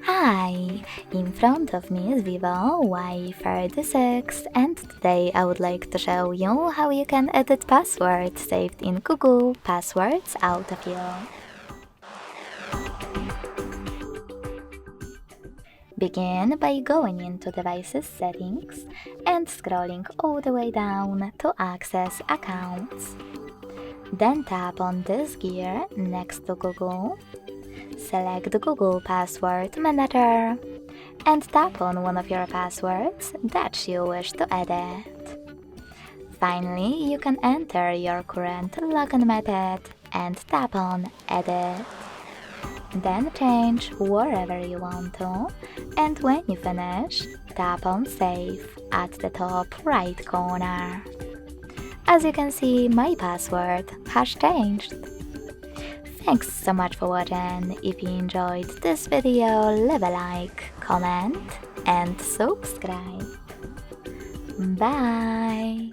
Hi! In front of me is VIVO Y36 and today I would like to show you how you can edit passwords saved in Google Passwords Autofill. Begin by going into Devices Settings and scrolling all the way down to Access Accounts. Then tap on this gear next to Google. Select the Google Password Manager and tap on one of your passwords that you wish to edit. Finally, you can enter your current login method and tap on Edit. Then change wherever you want to, and when you finish, tap on Save at the top right corner. As you can see, my password has changed. Thanks so much for watching. If you enjoyed this video, leave a like, comment and subscribe. Bye!